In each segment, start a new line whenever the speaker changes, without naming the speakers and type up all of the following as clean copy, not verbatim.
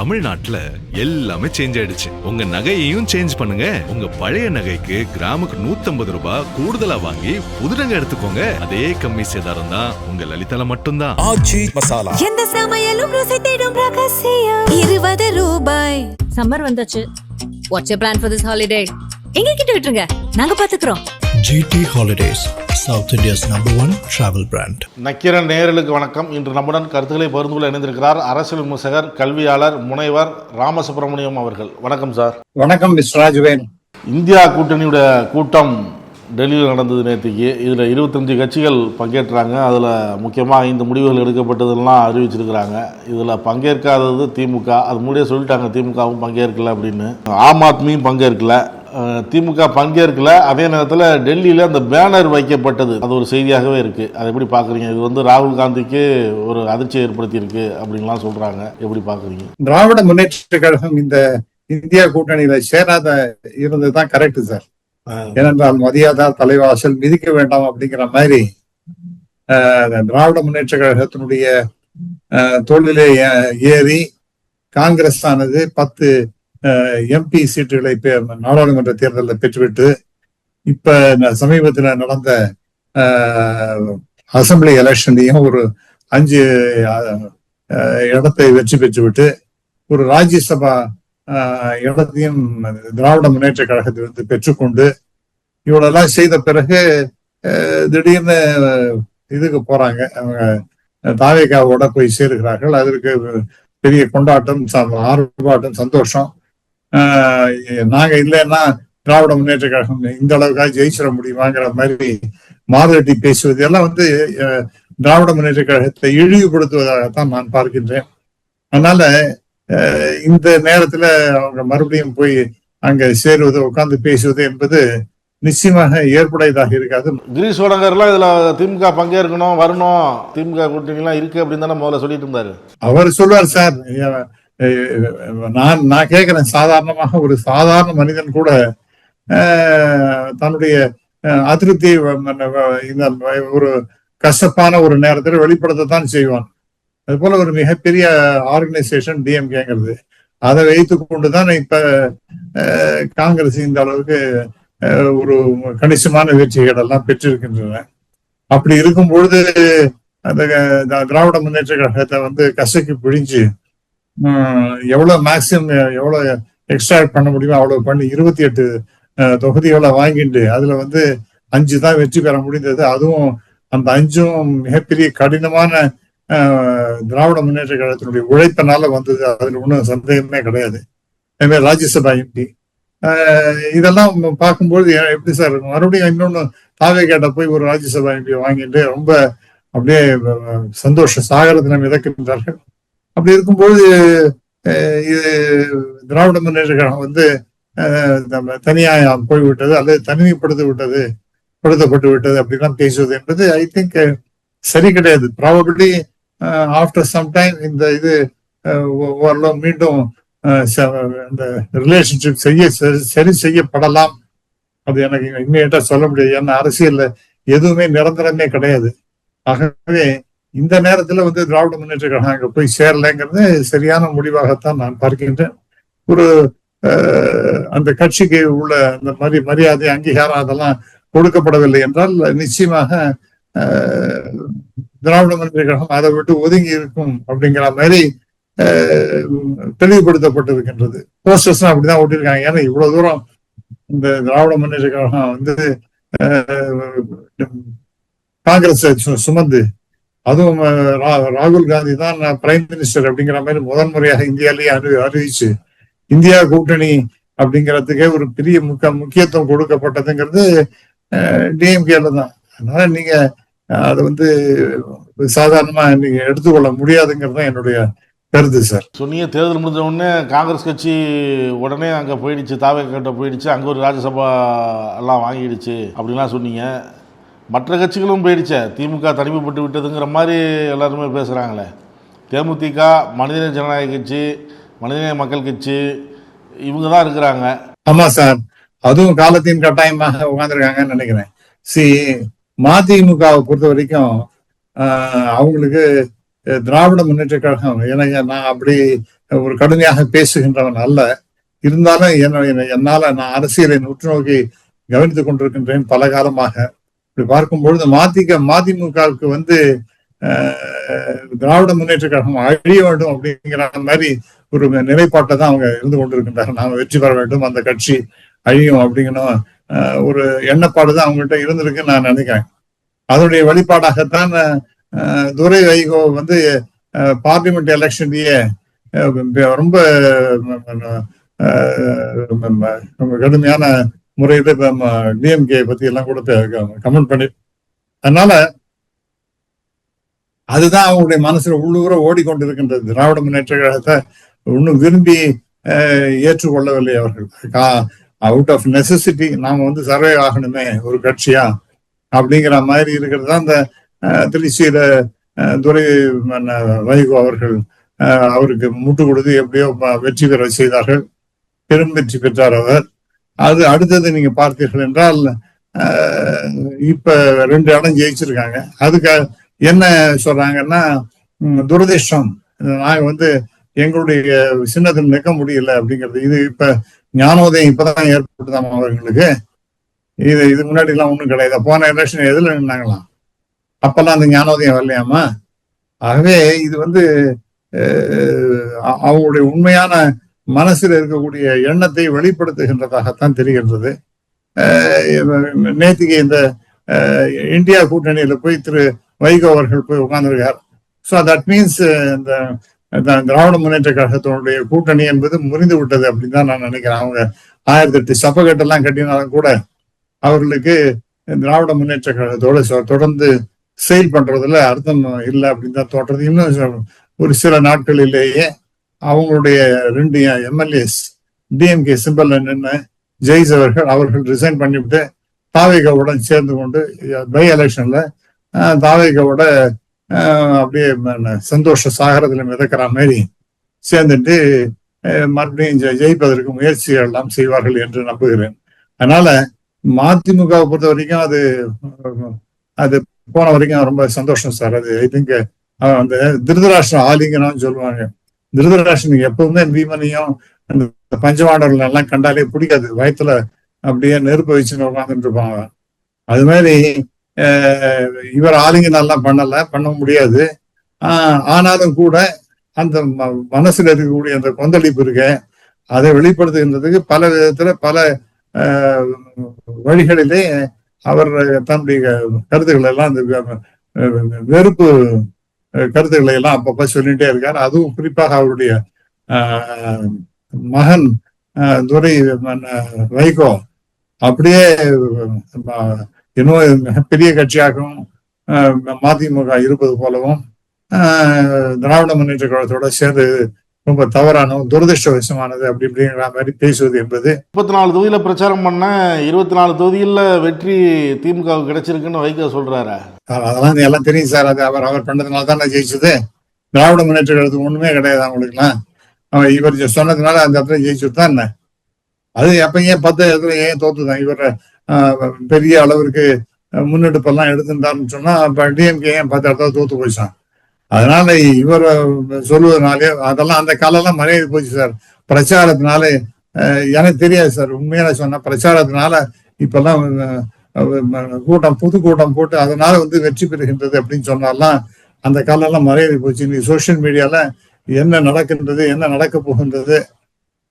தமிழ்நாட்டுல எல்லாமே சேஞ்ச் ஆயிடுச்சு. உங்க நகையையும் சேஞ்ச் பண்ணுங்க. உங்க பழைய நகைக்கு கிராமுக்கு 150 ரூபாய் கூடுதலா வாங்கி புது நகை எடுத்துக்கோங்க. அதே கம்மி சேதாரம் தான் உங்க லலிதால மட்டும்தான். ஆச்சி மசாலா.
எந்த சமையலும் ருசி தேடும் ரகசியம் 20 ரூபாய்.
சம்மர் வந்தாச்சு. What's your plan for this holiday? எங்க கிட்ட விட்டுருங்க, நாங்க பாத்துக்கிறோம்.
GT Holidays, South India's #1 travel brand.
Nakkheeran நேயர்களுக்கு வணக்கம். இன்று நம்முடன் கருத்துக்களை பகிர்ந்து கொள்ள இணைந்திருக்கிறார் அரசியல் விமர்சகர், கல்வியாளர், முனைவர் ராமசுப்ரமணியம் அவர்கள். வணக்கம் சார்.
வணக்கம் மிஸ்டர் ராஜவேன்.
இந்தியா கூட்டணியுடைய கூட்டம் டெல்லியில் நடந்தது நேற்றுக்கு. இதில் 25 கட்சிகள் பங்கேற்றாங்க. அதில் முக்கியமாக 5 முடிவுகள் எடுக்கப்பட்டதெல்லாம் அறிவிச்சிருக்கிறாங்க. இதில் பங்கேற்காதது திமுக. அது முன்னாடியே சொல்லிட்டாங்க திமுகவும் பங்கேற்கல அப்படின்னு. ஆம் ஆத்மியும் பங்கேற்கல, திமுக பங்கேற்கல. அதே நேரத்தில் டெல்லியில் அந்த பேனர் வைக்கப்பட்டது, அது ஒரு செய்தியாகவே இருக்குது. அதை எப்படி பார்க்குறீங்க? இது ராகுல் காந்திக்கு ஒரு அதிர்ச்சியை ஏற்படுத்தியிருக்கு அப்படின்லாம் சொல்கிறாங்க. எப்படி பார்க்குறீங்க?
திராவிட முன்னேற்ற கழகம் இந்த இந்தியா கூட்டணியில சேராத இருந்தது தான் கரெக்ட் சார். ஏனென்றால் மதியாதார் தலைவாசல் மிதிக்க வேண்டாம் அப்படிங்கிற மாதிரி திராவிட முன்னேற்ற கழகத்தினுடைய தோளிலே ஏறி காங்கிரஸ் ஆனது 10 MP சீட்டுகளை நாடாளுமன்ற தேர்தலில் பெற்றுவிட்டு இப்ப சமீபத்தில் நடந்த அசம்பிளி எலெக்ஷன்லையும் ஒரு 5 இடத்தை வெற்றி பெற்றுவிட்டு ஒரு ராஜ்யசபா இடத்தையும் திராவிட முன்னேற்ற கழகத்திலிருந்து பெற்றுக்கொண்டு இவ்வளெல்லாம் செய்த பிறகு திடீர்னு இதுக்கு போறாங்க. அவங்க தாவேகாவோட போய் சேருகிறார்கள். அதற்கு பெரிய கொண்டாட்டம், ஆர்ப்பாட்டம், சந்தோஷம். நாங்க இல்லைன்னா திராவிட முன்னேற்ற கழகம் இந்த அளவுக்காக ஜெயிச்சிட முடியுமாங்கிற மாதிரி மாறுதட்டி பேசுவது எல்லாம் திராவிட முன்னேற்ற கழகத்தை இழிவுபடுத்துவதாகத்தான் நான் பார்க்கின்றேன். அதனால இந்த நேரத்துல அவங்க மறுபடியும் போய் அங்க சேருவது, உட்கார்ந்து பேசுவது என்பது நிச்சயமாக ஏற்புடையதாக இருக்காது.
கிரீஷ் சோடங்கர்லாம் இதுல திமுக பங்கேற்கணும், வரணும், திமுக கூட்டணிலாம் இருக்கு அப்படின்னு தானே முதல்ல சொல்லிட்டு இருந்தாரு.
அவர் சொல்வார் சார். நான் கேட்கிறேன், சாதாரணமாக ஒரு சாதாரண மனிதன் கூட தன்னுடைய அதிருப்தி இந்த ஒரு கசப்பான ஒரு நேரத்தில் வெளிப்படுத்தத்தான் செய்வான். அது போல ஒரு மிகப்பெரிய ஆர்கனைசேஷன் டிஎம்கேங்கிறது. அதை வைத்துக் கொண்டுதான் இப்ப காங்கிரஸ் இந்த அளவுக்கு ஒரு கணிசமான வெற்றிகள் எல்லாம் பெற்றிருக்கின்றன. அப்படி இருக்கும் பொழுது அந்த திராவிட முன்னேற்ற கழகத்தை கசக்கி பிழிஞ்சு எவ்வளவு மேக்சிமம் எவ்வளவு எக்ஸ்ட்ராக்ட் பண்ண முடியுமோ அவ்வளவு பண்ணி 28 தொகுதிகளை வாங்கிட்டு அதுல 5 தான் வெற்றி பெற முடிந்தது. அதுவும் அந்த 5ம் மிகப்பெரிய கடினமான திராவிட முன்னேற்ற கழகத்தினுடைய உழைப்பினால வந்தது. அதுல ஒன்றும் சந்தேகமே கிடையாது. அதுமாதிரி ராஜ்யசபா எம்பி இதெல்லாம் பார்க்கும்போது எப்படி சார் மறுபடியும் இன்னொன்னு தாவேகாட்ட போய் ஒரு ராஜ்யசபா எம்பி வாங்கிட்டு ரொம்ப அப்படியே சந்தோஷ சாகரத்தை மிதக்கின்றார்கள். அப்படி இருக்கும்போது இது திராவிட முன்னேற்ற கழகம் தனியா போய்விட்டது அல்லது தனிமைப்படுத்தப்பட்டு விட்டது அப்படிலாம் பேசுவது என்பது ஐ திங்க் சரி கிடையாது. ப்ராபபிலி ஆஃப்டர் சம் டைம் இந்த இது மீண்டும் இந்த ரிலேஷன்ஷிப் சரி செய்யப்படலாம். அது எனக்கு இம்மீடியட்டா சொல்ல முடியாது. ஏன்னா அரசியல்ல எதுவுமே நிரந்தரமே கிடையாது. ஆகவே இந்த நேரத்துல திராவிட முன்னேற்ற கழகம் அங்க போய் சேரலைங்கிறது சரியான முடிவாகத்தான் நான் பார்க்கின்றேன். ஒரு அந்த கட்சிக்கு உள்ள அந்த மாதிரி மரியாதை, அங்கீகாரம் அதெல்லாம் கொடுக்கப்படவில்லை என்றால் நிச்சயமாக திராவிட முன்னேற்ற கழகம் அதை விட்டு ஒதுங்கி இருக்கும் அப்படிங்கிற மாதிரி தெளிவுபடுத்தப்பட்டிருக்கின்றது. போஸ்டர்ஸ் அப்படிதான் ஓட்டிருக்காங்க. ஏன்னா இவ்வளவு தூரம் இந்த திராவிட முன்னேற்ற கழகம் காங்கிரஸ் சுமந்து, அதுவும் ராகுல் காந்தி தான் பிரைம் மினிஸ்டர் அப்படிங்கிற மாதிரி முதல் முறையாக இந்தியாலேயே அறிவிச்சு இந்தியா கூட்டணி அப்படிங்கிறதுக்கே ஒரு பெரிய முக்கியத்துவம் கொடுக்கப்பட்டதுங்கிறது டிஎம்கேல தான். அதனால நீங்க அதை சாதாரணமா நீங்க எடுத்துக்கொள்ள முடியாதுங்கிறது தான் என்னுடைய கருத்து சார்.
சொன்னீங்க தேர்தல் முடிஞ்ச உடனே காங்கிரஸ் கட்சி உடனே அங்கே போயிடுச்சு, தாவேகாட்ட போயிடுச்சு, அங்கே ஒரு ராஜ்யசபா எல்லாம் வாங்கிடுச்சு அப்படின்லாம் சொன்னீங்க. மற்ற கட்சிகளும் போயிடுச்சு, திமுக தனிமைப்பட்டு விட்டதுங்கிற மாதிரி எல்லாருமே பேசுகிறாங்களே. தேமுதிக, மனிதநேய ஜனநாயக கட்சி, மனிதநேய மக்கள் கட்சி, இவங்க தான் இருக்கிறாங்க.
ஆமா சார், அதுவும் காலத்தின் கட்டாயமாக உட்காந்துருக்காங்கன்னு நினைக்கிறேன். மதிமுகவை பொறுத்த வரைக்கும் அவங்களுக்கு திராவிட முன்னேற்ற கழகம், எனக்கு நான் அப்படி ஒரு கடுமையாக பேசுகின்றவன் அல்ல. இருந்தாலும் என்னால நான் அரசியலை உற்று நோக்கி கவனித்துக் கொண்டிருக்கின்றேன் பல காலமாக. இப்படி பார்க்கும்பொழுது மதிமுகவுக்கு வந்து திராவிட முன்னேற்ற கழகம் அழிய வேண்டும் அப்படிங்கிற மாதிரி ஒரு நிலைப்பாட்டை தான் அவங்க இருந்து கொண்டிருக்கின்றார்கள். நாம வெற்றி பெற வேண்டும், அந்த கட்சி அழியும் அப்படிங்கணும் ஒரு எண்ணப்பாடு தான் அவங்கள்ட்ட இருந்திருக்குன்னு நான் நினைக்கிறேன். அதனுடைய வெளிப்பாடாகத்தான் துரை வைகோ வந்து பார்லிமெண்ட் எலெக்ஷன்லயே ரொம்ப கடுமையான முறையில டிஎம்கே பத்தி எல்லாம் கூட கமெண்ட் பண்ணி, அதனால அதுதான் அவங்களுடைய மனசுல உள்ளூர ஓடிக்கொண்டிருக்கின்றது. திராவிட முன்னேற்ற கழகத்தை இன்னும் விரும்பி ஏற்றுக்கொள்ளவில்லை அவர்கள். அவுட் ஆஃப் நெசசிட்டி நாம வந்து சர்வே ஆகணுமே ஒரு கட்சியா அப்படிங்கிற மாதிரி இருக்கிறது தான் அந்த திருச்சியில துரை வைகோ அவர்கள் அவருக்கு முட்டு கொடுத்து எப்படியோ வெற்றி பெற செய்தார்கள். பெரும் வெற்றி பெற்றார் அவர். அது அடுத்தது நீங்க பார்த்தீர்கள் என்றால் இப்ப 2 இடம் ஜெயிச்சிருக்காங்க. அதுக்கு என்ன சொல்றாங்கன்னா, துரதிர்ஷ்டம், நாங்க வந்து எங்களுடைய சின்னத்தில் நிற்க முடியல அப்படிங்கிறது. இது இப்ப ஞானோதயம் இப்பதான் ஏற்பட்டுதாமா அவர்களுக்கு. இது முன்னாடி எல்லாம் ஒண்ணும் கிடையாது. போன எலெக்ஷன் எதுல நின்னாங்களாம், அப்பெல்லாம் அந்த ஞானோதயம் வரலையாமா. ஆகவே இது வந்து அவங்களுடைய உண்மையான மனசில் இருக்கக்கூடிய எண்ணத்தை வெளிப்படுத்துகின்றதாகத்தான் தெரிகின்றது. நேற்றுக்கு இந்த இந்தியா கூட்டணியில போய் திரு வைகோ அவர்கள் போய் உட்கார்ந்திருக்கார். ஸோ தட் மீன்ஸ் இந்த திராவிட முன்னேற்ற கழகத்தினுடைய கூட்டணி என்பது முறிந்து விட்டது அப்படின்னு தான் நான் நினைக்கிறேன். அவங்க 1008 சபைக்கட்டெல்லாம் கட்டினாலும் கூட அவர்களுக்கு திராவிட முன்னேற்ற கழகத்தோட தொடர்ந்து செயல் பண்றதுல அர்த்தம் இல்லை அப்படின்னு தான் தோன்றது. இன்னும் ஒரு சில நாட்களிலேயே அவங்களுடைய 2 எம்எல்ஏஸ் டிஎம்கே சிம்பல் நின்று ஜெயிஸ் அவர்கள் ரிசைன் பண்ணிவிட்டு தாவேகாவுடன் சேர்ந்து கொண்டு பை எலெக்ஷன்ல தாவேகாவோட அப்படியே சந்தோஷ சாகரத்துல மிதக்கிற மாதிரி சேர்ந்துட்டு மறுபடியும் ஜெயிப்பதற்கு முயற்சிகள் எல்லாம் செய்வார்கள் என்று நம்புகிறேன். அதனால மதிமுகவை பொறுத்த வரைக்கும் அது போன வரைக்கும் ரொம்ப சந்தோஷம் சார். அது ஐ திங்க் அந்த திருதராஷ்டிரம் ஆலிங்கன்னு சொல்லுவாங்க. திருதராஷ்டிரனுக்கு எப்பவுமே பீமனையும் அந்த பஞ்சவாண்டர்கள் எல்லாம் கண்டாலே பிடிக்காது. வயத்துல அப்படியே நெருப்பு வச்சுன்னு உட்காந்துட்டு இருப்பாங்க. அது மாதிரி இவர் ஆலிங்கனெல்லாம் பண்ண முடியாது. ஆனாலும் கூட அந்த மனசுல இருக்கக்கூடிய அந்த கொந்தளிப்பு இருக்க அதை வெளிப்படுத்துகின்றதுக்கு பல விதத்துல பல வழிகளிலே அவர் தன்னுடைய கருத்துக்களை எல்லாம் அந்த வெறுப்பு கருத்துக்களை எல்லாம் அப்பப்ப சொல்லிட்டே இருக்காரு. அதுவும் குறிப்பாக அவருடைய மகன் துரை வைகோ அப்படியே இன்னும் பெரிய கட்சியாகவும் மதிமுக இருப்பது போலவும் திராவிட முன்னேற்ற கழகத்தோட சேர்ந்து ரொம்ப தவறான துரதிருஷ்டவசமானது அப்படி இப்படிங்கிற மாதிரி பேசுவது என்பது.
34 தொகுதியில பிரச்சாரம் பண்ண 24 தொகுதியில வெற்றி திமுக கிடைச்சிருக்குன்னு வைகோ சொல்றாரு.
அதெல்லாம் எல்லாம் தெரியும் சார். அது அவர் பண்ணதுனால தான் ஜெயிச்சது. திராவிட முன்னேற்ற கழகத்துக்கு ஒண்ணுமே கிடையாது அவங்களுக்குலாம். இவர் சொன்னதுனால அந்த இடத்துல ஜெயிச்சுட்டு தான் என்ன. அது எப்பயும் 10 இடத்துல ஏன் தோத்துதான். இவர் பெரிய அளவிற்கு முன்னெடுப்பெல்லாம் எடுத்திருந்தாருன்னு சொன்னா டிஎம்கே ஏன் 10 இடத்துல தோத்து போயிச்சான். அதனால இவர் சொல்லுவதனாலே அதெல்லாம் அந்த காலெல்லாம் மறையாது போச்சு சார். பிரச்சாரத்தினால எனக்கு தெரியாது சார். உண்மையான சொன்னா பிரச்சாரத்தினால இப்பெல்லாம் புது கூட்டம் போட்டு அதனால வெற்றி பெறுகின்றது அப்படின்னு சொன்னாலாம் அந்த காலெல்லாம் மறையாது போச்சு. இன்னைக்கு சோசியல் மீடியால என்ன நடக்கின்றது, என்ன நடக்க போகின்றது,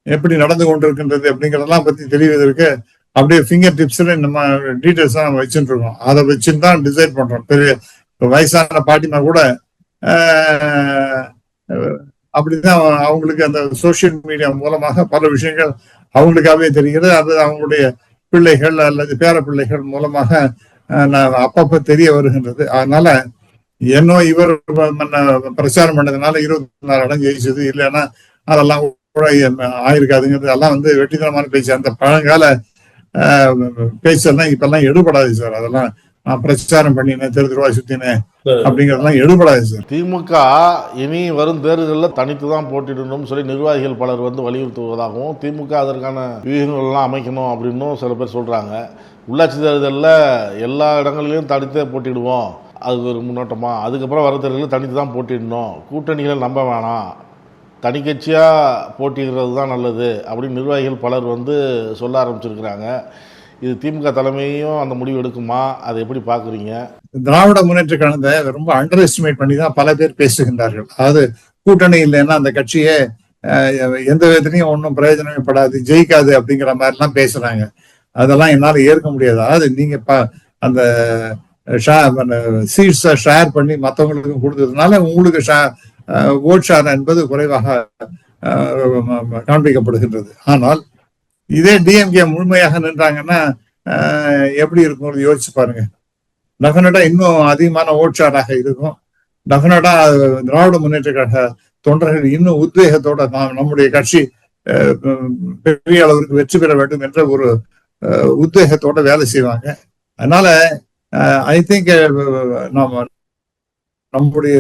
எப்படி நடந்து கொண்டிருக்கின்றது அப்படிங்கிறதெல்லாம் பத்தி தெரிவதற்கு அப்படியே ஃபிங்கர் டிப்ஸ்ல நம்ம டீட்டெயில்ஸ் தான் நம்ம வச்சுட்டு இருக்கோம். அதை வச்சுன்னு தான் டிசைட் பண்றோம். பெரிய வயசான பாட்டிமா கூட அப்படிதான் அவங்களுக்கு அந்த சோசியல் மீடியா மூலமாக பல விஷயங்கள் அவங்களுக்காகவே தெரிகிறது. அது அவங்களுடைய பிள்ளைகள் அல்லது பேர பிள்ளைகள் மூலமாக அப்பப்ப தெரிய வருகின்றது. அதனால என்னோ இவர் பிரச்சாரம் பண்ணதுனால 24 இடம் ஜெயிச்சது இல்லைன்னா அதெல்லாம் கூட ஆயிருக்காதுங்கிறது எல்லாம் வெற்றிகரமான பேச்சு. அந்த பழங்கால பேச்செல்லாம் இப்பெல்லாம் எடுபடாது சார். அதெல்லாம் நான் பிரச்சாரம் பண்ணினேன், தெருவாய் சுத்தினேன் அப்படிங்கறதெல்லாம் எடுபடாது சார்.
திமுக இனி வரும் தேர்தலில் தனித்து தான் போட்டிடணும்னு சொல்லி நிர்வாகிகள் பலர் வலியுறுத்துவதாகவும் திமுக அதற்கான வியூகங்கள் எல்லாம் அமைக்கணும் அப்படின்னும் சில பேர் சொல்றாங்க. உள்ளாட்சி தேர்தலில் எல்லா இடங்களிலும் தனித்தே போட்டிடுவோம், அது ஒரு முன்னோட்டமா. அதுக்கப்புறம் வர தேர்தலில் தனித்து தான் போட்டிடணும், கூட்டணிகளை நம்ப வேணாம் தனி கட்சியாக போட்டியிடுறது தான் நல்லது அப்படின்னு நிர்வாகிகள் பலர் வந்து சொல்ல ஆரம்பிச்சிருக்கிறாங்க. இது திமுக தலைமையும் அந்த முடிவு எடுக்குமா? அதை எப்படி பார்க்குறீங்க?
திராவிட முன்னேற்ற கழகத்தை ரொம்ப அண்டர் எஸ்டிமேட் பண்ணி தான் பல பேர் பேசுகின்றார்கள். அதாவது கூட்டணி இல்லைன்னா அந்த கட்சியே எந்த விதத்துலையும் ஒன்றும் பிரயோஜனமே படாது, ஜெயிக்காது அப்படிங்கிற மாதிரிலாம் பேசுறாங்க. அதெல்லாம் என்னால் ஏற்க முடியாது. அதாவது நீங்க அந்த சீட்ஸை ஷேர் பண்ணி மற்றவங்களுக்கும் கொடுத்ததுனால உங்களுக்கு ஓட் ஷேர் என்பது குறைவாக காண்பிக்கப்படுகின்றது. ஆனால் இதே டிஎம்கே முழுமையாக நின்றாங்கன்னா எப்படி இருக்கும் யோசிச்சு பாருங்க. டெஃபினட்டா இன்னும் அதிகமான ஓட் ஷேராக இருக்கும். டெஃபினட்டா திராவிட முன்னேற்ற கழக தொண்டர்கள் இன்னும் உத்வேகத்தோட நம்முடைய கட்சி பெரிய அளவிற்கு வெற்றி பெற வேண்டும் என்ற ஒரு உத்வேகத்தோட வேலை செய்வாங்க. அதனால ஐ திங்க் நம்முடைய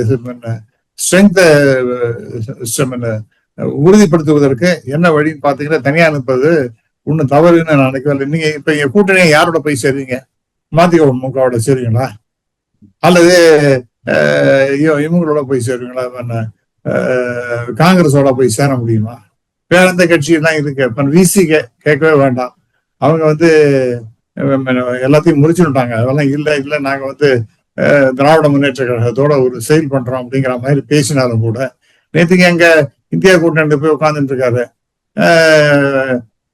ஸ்ட்ரென்த்தை உறுதிப்படுத்துவதற்கு என்ன வழின்னு பாத்தீங்கன்னா தனியா அனுப்பது ஒன்னும் தவறுன்னு நான் நினைக்கவில்லை. நீங்க இப்ப கூட்டணியை யாரோட போய் சேருவீங்க? மதிமுகவோட சேருவீங்களா அல்லது இவங்களோட போய் சேருவீங்களா? காங்கிரஸோட போய் சேர முடியுமா? வேற எந்த கட்சியெல்லாம் இருக்கு? இப்ப விசி கேட்கவே வேண்டாம். அவங்க வந்து எல்லாத்தையும் முடிச்சுட்டாங்க. அதெல்லாம் இல்ல நாங்க திராவிட முன்னேற்ற கழகத்தோட ஒரு செயல் பண்றோம் அப்படிங்கிற மாதிரி பேசினாலும் கூட நேற்றுக்கு எங்க இந்தியா கூட்டணி போய் உட்கார்ந்துட்டு இருக்காரு.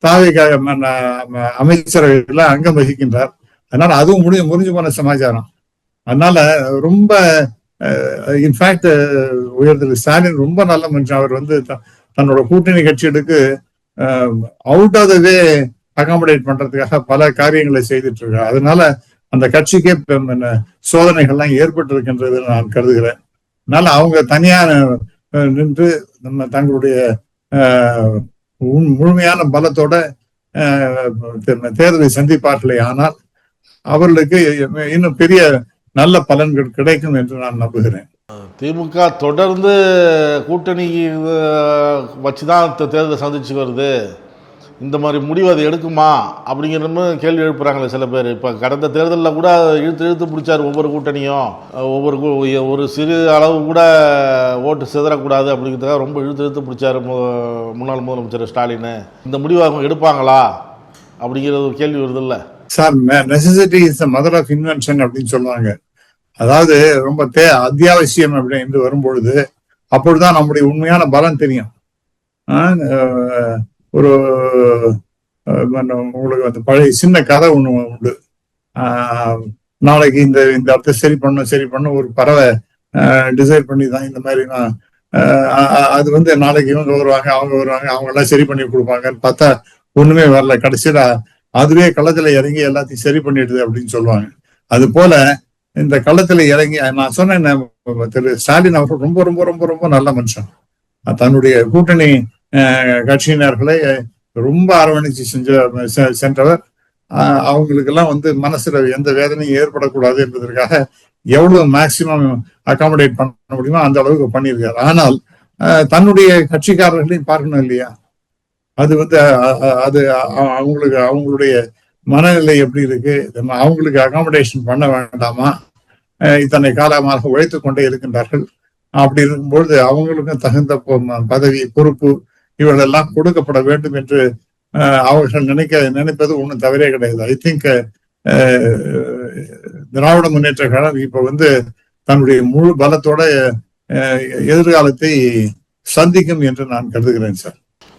தாவேக அமைச்சரவையில அங்கம் வகிக்கின்றார். அதனால அதுவும் முறிஞ்சு போன சமாச்சாரம். அதனால ரொம்ப இன்ஃபேக்ட் உயர்திரு ஸ்டாலின் ரொம்ப நல்ல மனுஷன். அவர் தன்னோட கூட்டணி கட்சிகளுக்கு out of the way accommodate பண்றதுக்காக பல காரியங்களை செய்துட்டு இருக்காரு. அதனால அந்த கட்சிக்கே சோதனைகள்லாம் ஏற்பட்டு இருக்கின்றது நான் கருதுகிறேன். அதனால அவங்க தனியா நின்று தங்களுடைய முழுமையான பலத்தோட தேர்தலை சந்திப்பார்களே ஆனால் அவர்களுக்கு இன்னும் பெரிய நல்ல பலன்கள் கிடைக்கும் என்று நான் நம்புகிறேன்.
திமுக தொடர்ந்து கூட்டணி வச்சுதான் தேர்தலை சந்திச்சு வருது. இந்த மாதிரி முடிவு அது எடுக்குமா அப்படிங்கிற கேள்வி எழுப்புறாங்களே சில பேர். இப்போ கடந்த தேர்தலில் கூட இழுத்து பிடிச்சார் ஒவ்வொரு கூட்டணியும். ஒரு சிறு அளவு கூட ஓட்டு சிதறக்கூடாது அப்படிங்கிறதுக்காக ரொம்ப இழுத்து பிடிச்சார் முன்னாள் முதலமைச்சர் ஸ்டாலின். இந்த முடிவு அவங்க எடுப்பாங்களா அப்படிங்கிறது ஒரு கேள்வி வருது இல்லை
sir? Necessity is the mother of invention அப்படின்னு சொல்லுவாங்க. அதாவது ரொம்ப அத்தியாவசியம் அப்படின்னு வரும்பொழுது அப்பொழுதுதான் நம்முடைய உண்மையான பலம் தெரியும். ஒரு உங்களுக்கு பழைய சின்ன கதை ஒண்ணு உண்டு. நாளைக்கு இந்த இடத்த சரி பண்ணும் ஒரு பறவை டிசைட் பண்ணி தான் இந்த மாதிரி அது நாளைக்கு இவங்க வருவாங்க அவங்க எல்லாம் சரி பண்ணி கொடுப்பாங்கன்னு பார்த்தா ஒண்ணுமே வரல. கடைசியில அதுவே களத்துல இறங்கி எல்லாத்தையும் சரி பண்ணிடுது அப்படின்னு சொல்லுவாங்க. அது போல இந்த களத்துல இறங்கி நான் சொன்னேன், திரு ஸ்டாலின் அவர்கள் ரொம்ப ரொம்ப ரொம்ப ரொம்ப நல்ல மனுஷன். தன்னுடைய கூட்டணி கட்சியினர்களை ரொம்ப அரவணைச்சு சென்றவர். அவங்களுக்கெல்லாம் மனசுல எந்த வேதனையும் ஏற்படக்கூடாது என்பதற்காக எவ்வளவு மேக்சிமம் அகாமடேட் பண்ண முடியுமோ அந்த அளவுக்கு பண்ணியிருக்காரு. ஆனால் தன்னுடைய கட்சிக்காரர்களையும் பார்க்கணும் இல்லையா? அது அது அவங்களுடைய மனநிலை எப்படி இருக்கு? அவங்களுக்கு அகாமடேஷன் பண்ண வேண்டாமா? இத்தனை காலமாக உழைத்து கொண்டே இருக்கின்றார்கள். அப்படி இருக்கும்பொழுது அவங்களுக்கும் தகுந்த பதவி பொறுப்பு இவர்களெல்லாம் கொடுக்கப்பட வேண்டும் என்று அவர்கள் நினைப்பது ஒன்றும் தவறே கிடையாது. ஐ திங்க் திராவிட முன்னேற்ற கழகம் இப்ப தன்னுடைய முழு பலத்தோட எதிர்காலத்தை சந்திக்கும் என்று நான் கருதுகிறேன் சார்.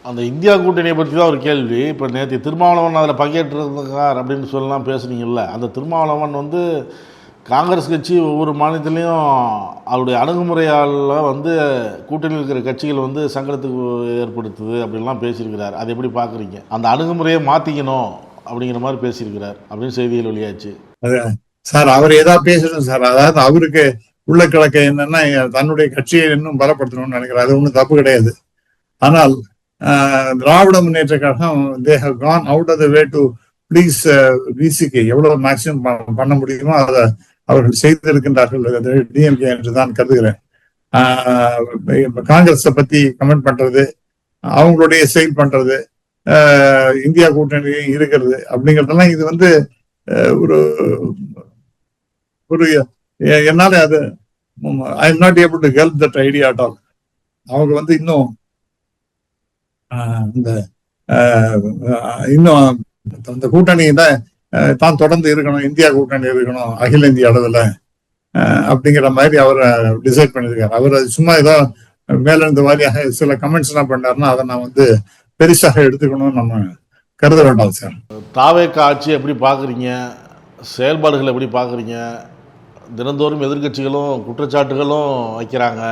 அந்த இந்தியா கூட்டணியை பற்றி தான் ஒரு கேள்வி. இப்போ நேற்று திருமாவளவன் அதில் பங்கேற்றிருக்கார் அப்படின்னு சொல்லலாம் பேசுனீங்கல்ல. அந்த திருமாவளவன் காங்கிரஸ் கட்சி ஒவ்வொரு மாநிலத்திலையும் அவருடைய அணுகுமுறையால் கூட்டணியில் இருக்கிற கட்சிகள் சங்கடத்துக்கு ஏற்படுத்துது அப்படின்லாம் பேசியிருக்கிறார். அதை எப்படி பார்க்குறீங்க? அந்த அணுகுமுறையை மாற்றிக்கணும் அப்படிங்கிற மாதிரி பேசியிருக்கிறார் அப்படின்னு செய்திகள் வெளியாச்சு.
சார் அவர் ஏதாவது பேசணும் சார். அதாவது அவருக்கு உள்ள கிழக்க என்னன்னா தன்னுடைய கட்சியை இன்னும் பலப்படுத்தணும்னு நினைக்கிறார். அது ஒன்றும் தப்பு கிடையாது. ஆனால் Dravida Munnetra Kazhagam they have gone out of the way to please விசிக்கு எவ்வளவு மேக்சிமம் பண்ண முடியுமோ அதை அவர்கள் செய்திருக்கின்றார்கள் டிஎம்கே என்று தான் கருதுகிறேன். காங்கிரஸை பத்தி கமெண்ட் பண்றது, அவங்களுடைய செயல் பண்றது, இந்தியா கூட்டணி இருக்கிறது அப்படிங்கறதெல்லாம் இது ஒரு ஒரு என்னால அது I am not able to help that idea at all. அவங்க இன்னும் இந்த இன்னும் அந்த கூட்டணியில தான் தொடர்ந்து இருக்கணும், இந்தியா கூட்டணி இருக்கணும் அகில இந்திய அளவில் அப்படிங்கிற மாதிரி அவர் டிசைட் பண்ணியிருக்காரு. அவர் சும்மா ஏதோ மேல இருந்த வாரியாக சில கமெண்ட்ஸ் எல்லாம் பண்ணாருன்னா அதை நான் வந்து பெருசாக எடுத்துக்கணும்னு நம்ம கருத வேண்டாம் சார்.
தாவேக்கா ஆட்சி எப்படி பார்க்குறீங்க, செயல்பாடுகள் எப்படி பார்க்குறீங்க? தினந்தோறும் எதிர்க்கட்சிகளும் குற்றச்சாட்டுகளும் வைக்கிறாங்க,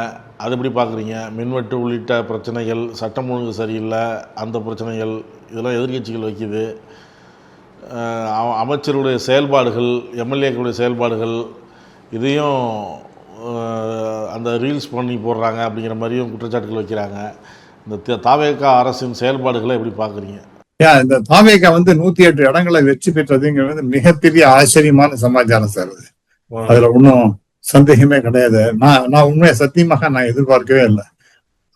அது எப்படி பார்க்குறீங்க? மின்வெட்டு உள்ளிட்ட பிரச்சனைகள், சட்டம் ஒழுங்கு சரியில்லை அந்த பிரச்சனைகள், இதெல்லாம் எதிர்க்கட்சிகள் வைக்குது. அமைச்சருடைய செயல்பாடுகள், எம்எல்ஏக்களுடைய செயல்பாடுகள், இதையும் அந்த ரீல்ஸ் பண்ணி போடுறாங்க அப்படிங்கிற மாதிரியும் குற்றச்சாட்டுகள் வைக்கிறாங்க. இந்த தாவேக்கா அரசின் செயல்பாடுகளை எப்படி பார்க்குறீங்க?
இந்த தாவேக்கா வந்து 108 இடங்களை வெற்றி பெற்றதுங்கிறது மிகப்பெரிய ஆச்சரியமான சமாச்சாரம் சார். அதுல ஒன்றும் சந்தேகமே கிடையாது. நான் உண்மையை சத்தியமாக நான் எதிர்பார்க்கவே இல்லை.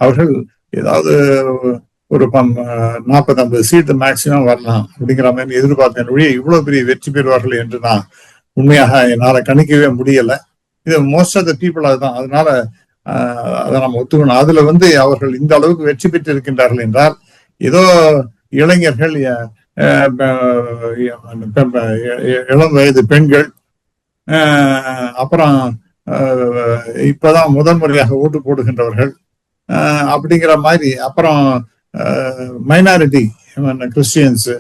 அவர்கள் ஏதாவது ஒரு 40-50 சீட்டு மேக்சிமம் வரலாம் அப்படிங்கிற மாதிரி எதிர்பார்த்தேன் ஒழிய இவ்வளவு பெரிய வெற்றி பெறுவார்கள் என்று நான் உண்மையாக என்னால் கணிக்கவே முடியலை. இது மோஸ்ட் ஆஃப் த பீப்புள் அதுதான். அதனால அதை நம்ம ஒத்துக்கணும். அதுல வந்து அவர்கள் இந்த அளவுக்கு வெற்றி பெற்று இருக்கின்றார்கள் என்றால் ஏதோ இளைஞர்கள், இளம் வயது பெண்கள், அப்புறம் இப்பதான் முதல் முறையாக ஓட்டு போடுகின்றவர்கள் அப்படிங்கிற மாதிரி, அப்புறம் மைனாரிட்டி கிறிஸ்டியன்ஸ்,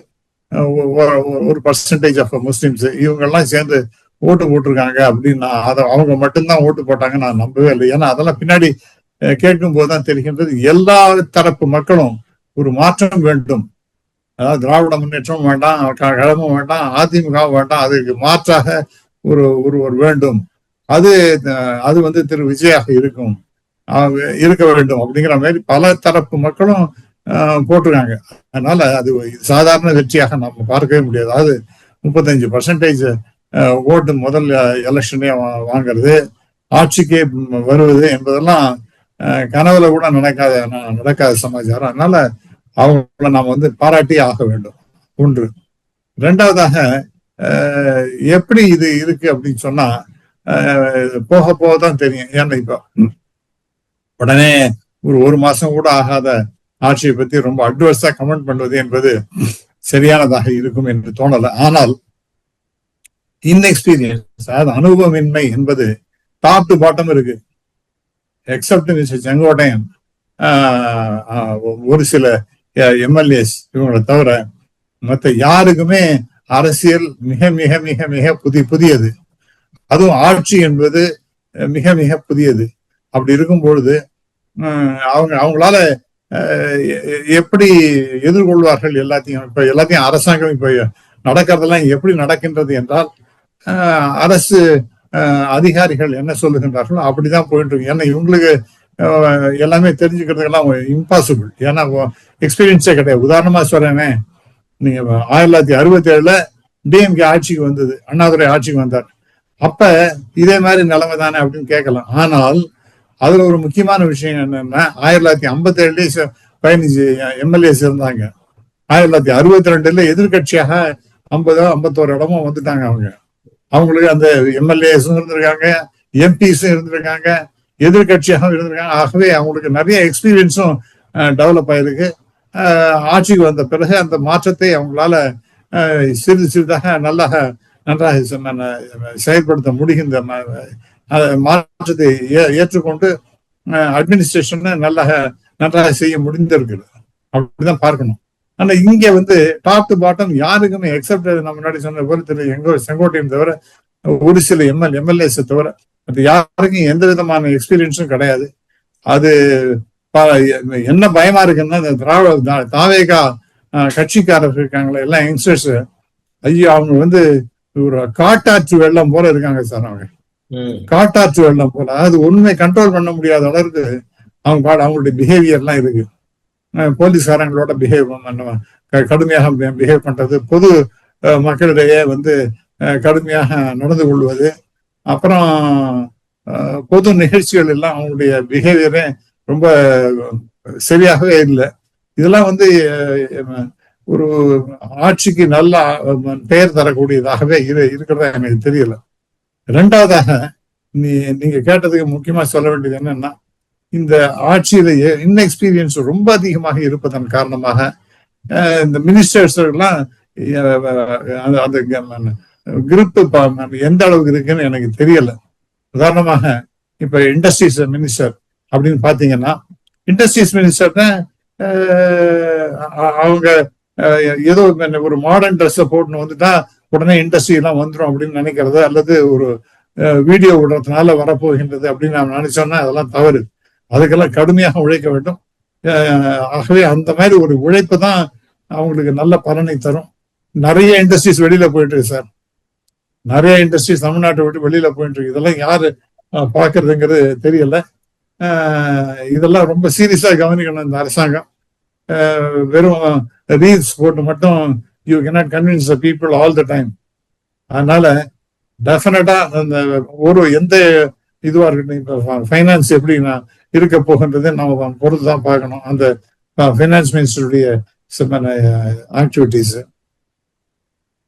ஒரு பர்சன்டேஜ் ஆஃப் முஸ்லிம்ஸ், இவங்கெல்லாம் சேர்ந்து ஓட்டு போட்டிருக்காங்க அப்படின்னு அதை அவங்க மட்டும்தான் ஓட்டு போட்டாங்க நான் நம்பவே இல்லை. ஏன்னா அதெல்லாம் பின்னாடி கேட்கும் போதுதான் தெரிகின்றது எல்லா தரப்பு மக்களும் ஒரு மாற்றம் வேண்டும். அதாவது திராவிட முன்னேற்றம் வேண்டாம், கழகமும் வேண்டாம், அதிமுக வேண்டாம், அதுக்கு மாற்றாக ஒருவர் வேண்டும், அது வந்து திரு விஜயாக இருக்க வேண்டும் அப்படிங்கிற மாதிரி பல தரப்பு மக்களும் போட்டிருக்காங்க. அதனால அது சாதாரண வெற்றியாக நம்ம பார்க்கவே முடியாது. அது 35% ஓட்டு முதல் எலெக்ஷனே வாங்கிறது, ஆட்சிக்கே வருவது என்பதெல்லாம் கனவுல கூட நடக்காத சமாச்சாரம். அதனால அவங்கள நாம் வந்து பாராட்டியே ஆக வேண்டும். ஒன்று. ரெண்டாவதாக எப்படி இது இருக்கு அப்படின்னு சொன்னா போக போகதான் தெரியும். ஏன்னா இப்ப உடனே ஒரு மாசம் கூட ஆகாத ஆட்சியை பத்தி ரொம்ப அட்வர்ஸா கமெண்ட் பண்ணுவது என்பது சரியானதாக இருக்கும் என்று தோணல. ஆனால் இன்எக்ஸ்பீரியன்ஸ், அதாவது அனுபவமின்மை என்பது டாப் டு பாட்டம் இருக்கு. எக்ஸப்ட் மிஸ்டர் செங்கோட்டையன், ஒரு சில எம்எல்ஏஸ், இவங்களை தவிர மற்ற யாருக்குமே அரசியல் மிக மிக மிக மிக புதியது. அதுவும் ஆட்சி என்பது மிக மிக புதியது. அப்படி இருக்கும் பொழுது அவங்களால எப்படி எதிர்கொள்வார்கள் எல்லாத்தையும்? இப்ப எல்லாத்தையும் அரசாங்கம் இப்ப நடக்கிறதெல்லாம் எப்படி நடக்கின்றது என்றால் அரசு அதிகாரிகள் என்ன சொல்லுகின்றார்களோ அப்படிதான் போயிட்டு இருக்கு. ஏன்னா இவங்களுக்கு எல்லாமே தெரிஞ்சுக்கிறதுக்கெல்லாம் இம்பாசிபிள். ஏன்னா எக்ஸ்பீரியன்ஸே கிடையாது. உதாரணமா சொல்றேனே, நீங்க 1967 டிஎம்கே ஆட்சிக்கு வந்தது, அண்ணாதுரை ஆட்சிக்கு வந்தார். அப்ப இதே மாதிரி நிலைமை தானே அப்படின்னு கேட்கலாம். ஆனால் அதுல ஒரு முக்கியமான விஷயம் என்னன்னா, 1957 15 எம்எல்ஏஸ் இருந்தாங்க. 1962 எதிர்கட்சியாக 50-51 இடமும் வந்துட்டாங்க. அவங்களுக்கு அந்த எம்எல்ஏஸும் இருந்திருக்காங்க, எம்பிஸும் இருந்திருக்காங்க, எதிர்கட்சியாகவும் இருந்திருக்காங்க. ஆகவே அவங்களுக்கு நிறைய எக்ஸ்பீரியன்ஸும் டெவலப் ஆயிருக்கு. ஆட்சிக்கு வந்த பிறகு அந்த மாற்றத்தை அவங்களால சிறிதாக நன்றாக செயல்படுத்த முடிகின்ற மாற்றத்தை ஏற்றுக்கொண்டு அட்மினிஸ்ட்ரேஷன் நன்றாக செய்ய முடிந்திருக்குது. அப்படிதான் பார்க்கணும். ஆனா இங்க வந்து டாப் டு பாட்டம் யாருக்குமே எக்ஸப்ட் நம்ம முன்னாடி சொன்ன போல திரு செங்கோட்டையன் தவிர, ஒரு சில எம்எல்ஏஸ் தவிர அது யாருக்கும் எந்த விதமான எக்ஸ்பீரியன்ஸும் கிடையாது. அது என்ன பயமா இருக்குன்னா, இந்த தாவேகா கட்சிக்காரர்கள் இருக்காங்களே எல்லாம் யங்ஸ்டர்ஸ், ஐயோ அவங்க வந்து ஒரு காட்டாற்று வெள்ளம் போல இருக்காங்க சார். அவங்க காட்டாற்று வெள்ளம் போல, அதாவது ஒண்ணுமே கண்ட்ரோல் பண்ண முடியாத அளவுக்கு அவங்களுடைய பிஹேவியர்லாம் இருக்கு. போலீஸ்காரங்களோட கடுமையாக பிஹேவ் பண்றது, பொது மக்களிடையே வந்து கடுமையாக நடந்து கொள்வது, அப்புறம் பொது நிகழ்ச்சிகள் எல்லாம் அவங்களுடைய பிஹேவியரே ரொம்ப சரியாகவே இல்லை. இதெல்லாம் வந்து ஒரு ஆட்சிக்கு நல்ல பெயர் தரக்கூடியதாகவே இருக்கிறதா எனக்கு தெரியல. ரெண்டாவதாக நீங்க கேட்டதுக்கு முக்கியமா சொல்ல வேண்டியது என்னன்னா, இந்த ஆட்சியில இன்எக்ஸ்பீரியன்ஸ் ரொம்ப அதிகமாக இருப்பதன் காரணமாக இந்த மினிஸ்டர்ஸ் எல்லாம் அந்த கிரிப் எந்த அளவுக்கு இருக்குன்னு எனக்கு தெரியல. உதாரணமாக இப்ப இண்டஸ்ட்ரீஸ் மினிஸ்டர் அப்படின்னு பாத்தீங்கன்னா, இண்டஸ்ட்ரீஸ் மினிஸ்டர் தான் அவங்க ஏதோ ஒரு மாடர்ன் ட்ரெஸ் போட்டுன்னு வந்துட்டா உடனே இண்டஸ்ட்ரி எல்லாம் வந்துடும் அப்படின்னு நினைக்கிறது, அல்லது ஒரு வீடியோ விடுறதுனால வரப்போகின்றது அப்படின்னு நான் நினைச்சோம்னா அதெல்லாம் தவறு. அதுக்கெல்லாம் கடுமையாக உழைக்க வேண்டும். ஆகவே அந்த மாதிரி ஒரு உழைப்பு தான் அவங்களுக்கு நல்ல பலனை தரும். நிறைய இண்டஸ்ட்ரீஸ் வெளியில போயிட்டு இருக்கு சார், நிறைய இண்டஸ்ட்ரீஸ் தமிழ்நாட்டை விட்டு வெளியில போயிட்டு இருக்கு. இதெல்லாம் யாரு பாக்குறதுங்கிறது தெரியல. இதெல்லாம் ரொம்ப சீரியஸா கவனிக்கணும் இந்த அரசாங்கம். வெறும் ரீல்ஸ் போட்டு மட்டும் you cannot convince the people all the time. அதனால டெஃபினட்டா அந்த ஒரு எந்த இதுவா இருக்கட்டும், இப்ப ஃபைனான்ஸ் எப்படி இருக்க போகின்றதை நம்ம பொறுத்து தான் பார்க்கணும். அந்த ஃபைனான்ஸ் மினிஸ்டருடைய ஆக்டிவிட்டிஸ்,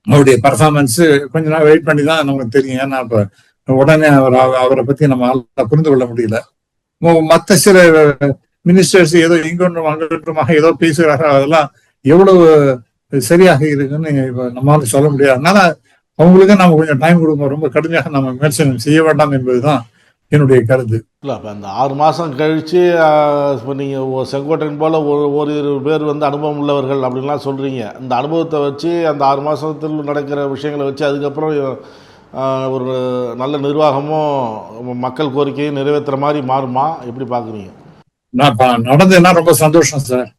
அவருடைய பர்ஃபார்மன்ஸ் கொஞ்ச நாள் வெயிட் பண்ணி தான் நமக்கு தெரியும். ஏன்னா இப்ப உடனே அவரை பத்தி நம்ம புரிந்து கொள்ள முடியல. மற்ற சில மினிஸ்டர்ஸ் ஏதோ இங்கொன்றும் அங்கொன்றுமாக ஏதோ பேசுகிறார்கள், அதெல்லாம் எவ்வளவு சரியாக இருக்குன்னு இப்ப நம்மளால சொல்ல முடியாது. அதனால அவங்களுக்கு நம்ம கொஞ்சம் டைம் கொடுப்போம். ரொம்ப கடுமையாக நம்ம விமர்சனம் செய்ய வேண்டாம் என்பதுதான் என்னுடைய கருத்து.
இல்லை, இப்போ அந்த 6 மாதம் கழித்து இப்போ நீங்கள் செங்கோட்டையன் போல் ஒரு பேர் வந்து அனுபவம் உள்ளவர்கள் அப்படின்லாம் சொல்கிறீங்க. இந்த அனுபவத்தை வச்சு அந்த 6 மாதத்தில் நடக்கிற விஷயங்களை வச்சு அதுக்கப்புறம் ஒரு நல்ல நிர்வாகமும் மக்கள் கோரிக்கையும் நிறைவேற்றுற மாதிரி மாறுமா? எப்படி பார்க்குறீங்க?
நான் நடந்ததுன்னா ரொம்ப சந்தோஷம் சார்.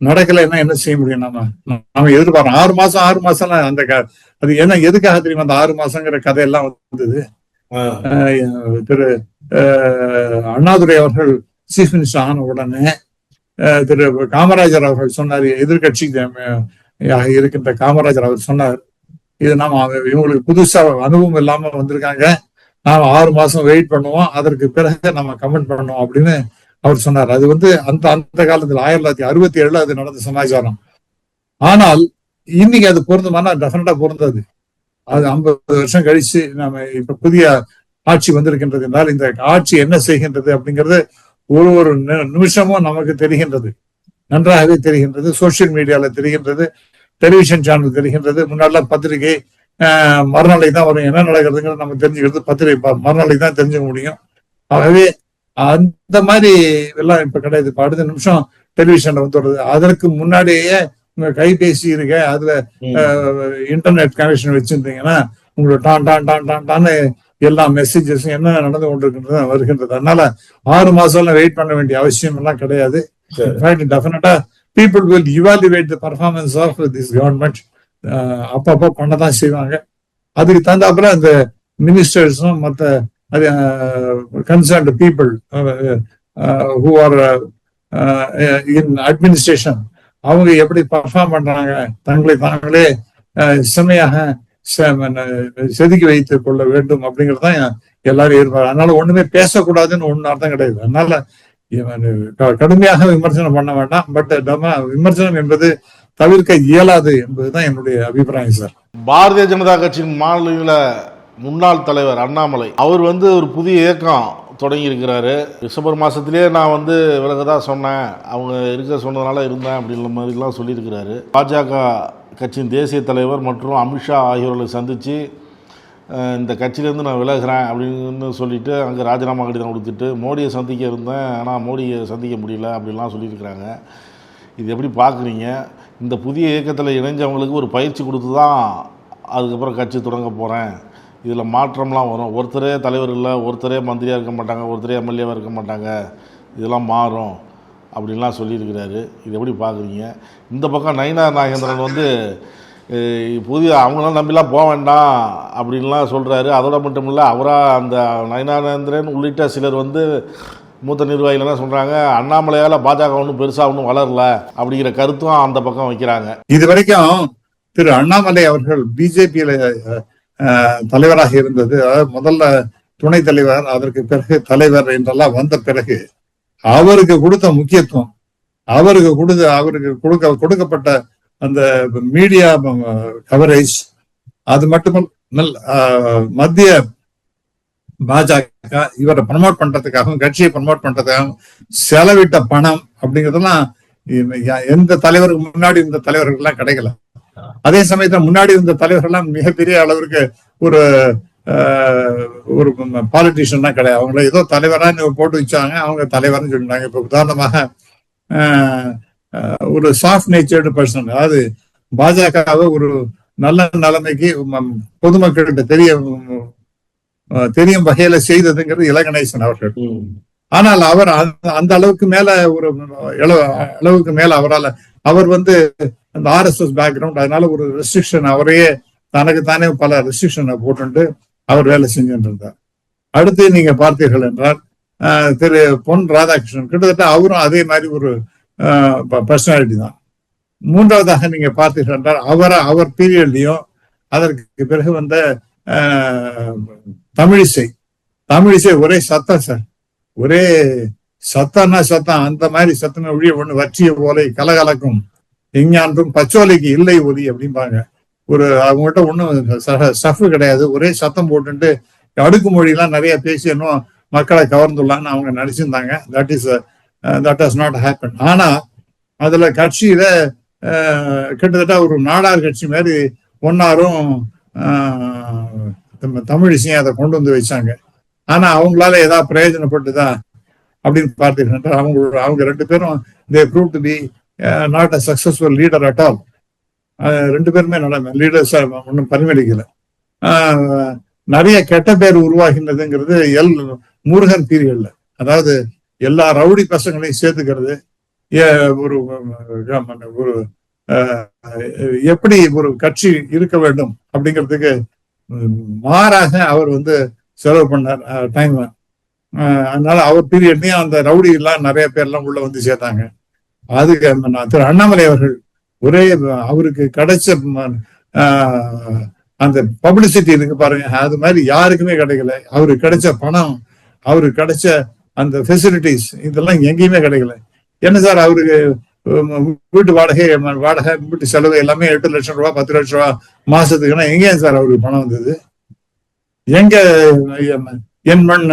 நடக்கலைன்னா என்ன செய்ய முடியும்? நம்ம எதிர்பார்க்கணும். 6 மாசம் அந்த அது என்ன எதுக்காக தெரியுமா அந்த 6 மாசங்கிற கதையெல்லாம் வந்தது? திரு அண்ணாதுரை அவர்கள் சீஃப் மினிஸ்டர் ஆன உடனே திரு காமராஜர் அவர்கள் சொன்னார், எதிர்கட்சி இருக்கின்ற காமராஜர் அவர் சொன்னார், இது நாம இவங்களுக்கு புதுசா அனுபவம் இல்லாம வந்திருக்காங்க, நாம 6 மாசம் வெயிட் பண்ணுவோம், அதற்கு பிறகு நம்ம கமெண்ட் பண்ணுவோம் அப்படின்னு அவர் சொன்னார். அது வந்து அந்த காலத்துல 1967 அது நடந்த சமாச்சாரம். ஆனால் இன்னைக்கு அது பொருந்துமானா டெஃபினட்டா பொருந்தது. அது 50 வருஷம் கழிச்சு நம்ம இப்ப புதிய ஆட்சி வந்திருக்கின்றது என்றால் இந்த ஆட்சி என்ன செய்கின்றது அப்படிங்கிறது ஒரு நிமிஷமும் நமக்கு தெரிகின்றது, நன்றாகவே தெரிகின்றது. சோசியல் மீடியால தெரிகின்றது, டெலிவிஷன் சேனல் தெரிகின்றது. முன்னாடிலாம் பத்திரிகை மறுநாளை தான் வரும், என்ன நடக்கிறதுங்கிறது நம்ம தெரிஞ்சுக்கிறது பத்திரிகை மறுநாளை தான் தெரிஞ்சுக்க முடியும். ஆகவே அந்த மாதிரி எல்லாம் இப்ப கிடையாது. இப்ப அடுத்த நிமிஷம் டெலிவிஷன்ல வந்து வருது. அதற்கு முன்னாடியே உங்க கைபேசி இருக்க, அதுல இன்டர்நெட் கனெக்ஷன் வச்சிருந்தீங்கன்னா உங்களுக்கு டான்னு எல்லா மெசேஜஸும் என்ன நடந்து கொண்டிருக்கின்றது வருகின்றது. அதனால 6 மாசம் வெயிட் பண்ண வேண்டிய அவசியம் எல்லாம் கிடையாது. டெஃபினட்டா people will evaluate the performance of this government. அப்பப்போ பண்ணதான் செய்வாங்க. அதுக்கு தகுந்தாப்புல அந்த மினிஸ்டர்ஸும் மற்ற concerned people who are in administration அவங்க எப்படி பர்ஃபார்ம் பண்றாங்க, தங்களை தாங்களே செம்மையாக செதுக்கி வைத்துக் கொள்ள வேண்டும் அப்படிங்கறதுதான் எல்லாரும் எதிர்பார்ப்பாங்க. அதனால ஒண்ணுமே பேசக்கூடாதுன்னு ஒண்ணு அர்த்தம் கிடையாது. அதனால கடுமையாக விமர்சனம் பண்ண வேண்டாம். பட் விமர்சனம் என்பது தவிர்க்க இயலாது என்பதுதான் என்னுடைய அபிப்பிராயம் சார்.
பாரதிய ஜனதா கட்சியின் மாநில முன்னாள் தலைவர் அண்ணாமலை அவர் வந்து ஒரு புதிய இயக்கம் தொடங்கி இருக்கிறாரு. டிசம்பர் மாசத்திலேயே நான் வந்து விலகதா சொன்னேன், அவங்க இருக்க சொன்னதுனால இருந்தேன் அப்படின்ற மாதிரிலாம் சொல்லியிருக்கிறாரு. பாஜக கட்சியின் தேசிய தலைவர் மற்றும் அமித்ஷா ஆகியோர்களை சந்தித்து இந்த கட்சியிலேருந்து நான் விலகிறேன் அப்படின்னு சொல்லிட்டு அங்கே ராஜினாமா கடிதம் கொடுத்துட்டு மோடியை சந்திக்க இருந்தேன், ஆனால் மோடியை சந்திக்க முடியல அப்படின்லாம் சொல்லியிருக்கிறாங்க. இது எப்படி பார்க்குறீங்க? இந்த புதிய இயக்கத்தில் இணைஞ்சவங்களுக்கு ஒரு பயிற்சி கொடுத்து தான் அதுக்கப்புறம் கட்சி தொடங்க போகிறேன், இதில் மாற்றம்லாம் வரும், ஒருத்தரே தலைவர் இல்லை, ஒருத்தரே மந்திரியாக இருக்க மாட்டாங்க, ஒருத்தரே எம்எல்ஏவாக இருக்க மாட்டாங்க, இதெல்லாம் மாறும் அப்படின்லாம் சொல்லியிருக்கிறாரு. இது எப்படி பார்க்குறீங்க? இந்த பக்கம் நயினா நாகேந்திரன் வந்து புதிய அவங்களாம் நம்பிலாம் போக வேண்டாம் அப்படின்லாம் சொல்கிறாரு. அதோட மட்டும் இல்லை, அவராக அந்த நயினா நாகேந்திரன் உள்ளிட்ட சிலர் வந்து மூத்த நிர்வாகிகள்லாம் சொல்கிறாங்க அண்ணாமலையால் பாஜக ஒன்றும் பெருசாக ஒன்றும் வளரல அப்படிங்கிற கருத்தும் அந்த பக்கம் வைக்கிறாங்க.
இது வரைக்கும் திரு அண்ணாமலை அவர்கள் பிஜேபியில தலைவராக இருந்தது, அதாவது முதல்ல துணைத் தலைவர், அதற்கு பிறகு தலைவர் என்றெல்லாம் வந்த பிறகு அவருக்கு கொடுத்த முக்கியத்துவம், அவருக்கு கொடுக்கப்பட்ட அந்த மீடியா கவரேஜ், அது மட்டுமல்ல மத்திய பாஜக இவரை ப்ரமோட் பண்றதுக்காகவும் கட்சியை ப்ரமோட் பண்றதுக்காகவும் செலவிட்ட பணம் அப்படிங்கிறதெல்லாம் எந்த தலைவருக்கு முன்னாடி இருந்த தலைவர்கள்லாம் கிடைக்கல. அதே சமயத்துல முன்னாடி இருந்த தலைவர்கள்லாம் மிகப்பெரிய அளவிற்கு ஒரு ஒரு பாலிட்டிஷியன் தான் கிடையாது. அவங்கள ஏதோ தலைவரான்னு போட்டு வச்சாங்க, அவங்க தலைவர்னு சொல்லிட்டாங்க. இப்ப உதாரணமாக ஒரு சாஃப்ட் நேச்சர்டு பர்சன், அதாவது பாஜகவை ஒரு நல்ல நிலைமைக்கு பொதுமக்கள்கிட்ட தெரியும் வகையில செய்ததுங்கிறது இலகணேசன் அவர்கள். ஆனால் அவர் அந்த அளவுக்கு மேல ஒரு அளவுக்கு மேல அவர் வந்து அந்த RSS பேக்ரவுண்ட், அதனால ஒரு ரெஸ்ட்ரிக்ஷன் அவரையே தனக்கு தானே பல ரெஸ்ட்ரிக்ஷனை போட்டு அவர் வேலை செஞ்சுட்டு இருந்தார். அடுத்து நீங்க பார்த்தீர்கள் என்றால் திரு பொன் ராதாகிருஷ்ணன், கிட்டத்தட்ட அவரும் அதே மாதிரி ஒரு பர்சனாலிட்டி தான். மூன்றாவதாக நீங்க பார்த்தீர்கள் என்றால் அவர் பீரியட்லயும் அதற்கு பிறகு வந்த தமிழிசை ஒரே சத்தம் சார், ஒரே சத்தம்னா சத்தம், அந்த மாதிரி சத்தமே ஒழிய ஒண்ணு வற்றிய போலை கலகலக்கும் எஞ்ஞான்றும் பச்சோலைக்கு இல்லை ஒலி அப்படிம்பாங்க. ஒரு அவங்ககிட்ட ஒன்றும் ஸ்டஃப் கிடையாது, ஒரே சத்தம் போட்டுட்டு அடுக்குமொழியெல்லாம் நிறைய பேசி இன்னும் மக்களை கவர்ந்துள்ளான்னு அவங்க நினைச்சிருந்தாங்க. That has not happen. ஆனா அதுல கட்சியில கிட்டத்தட்ட ஒரு நாடார் கட்சி மாதிரி ஒன்னாரும் தமிழிசையும் அதை கொண்டு வந்து வச்சாங்க. ஆனா அவங்களால ஏதாவது பிரயோஜனப்பட்டுதா அப்படின்னு பார்த்தீங்கன்னா அவங்க ரெண்டு பேரும் they prove to be not a successful leader at all. ரெண்டு பேருமே லீடர்ஸ் ஒன்றும் பரிமளிக்கல. நிறைய கெட்ட பேர் உருவாகினதுங்கிறது முருகன் பீரியட்ல, அதாவது எல்லா ரவுடி பசங்களையும் சேர்த்துக்கிறது, ஒரு ஒரு எப்படி ஒரு கட்சி இருக்க வேண்டும் அப்படிங்கிறதுக்கு மாறாக அவர் வந்து செலவு பண்ணார் டைம். அதனால அவர் பீரியட்லயும் அந்த ரவுடி எல்லாம் நிறைய பேர்லாம் உள்ள வந்து சேர்த்தாங்க. அதுக்கு திரு அண்ணாமலை அவர்கள் ஒரே அவருக்கு கிடைச்ச அந்த பப்ளிசிட்டி இருக்கு பாருங்க, அது மாதிரி யாருக்குமே கிடைக்கல. அவருக்கு கிடைச்ச பணம், அவருக்கு கிடைச்ச அந்த ஃபெசிலிட்டிஸ் இதெல்லாம் எங்கேயுமே கிடைக்கல. என்ன சார் அவருக்கு வீட்டு வாடகை வீட்டு செலவு எல்லாமே 8 லட்சம் ரூபாய் 10 லட்சம் ரூபாய் மாசத்துக்குன்னா எங்கே சார் அவருக்கு பணம் வந்தது? எங்க என் மண்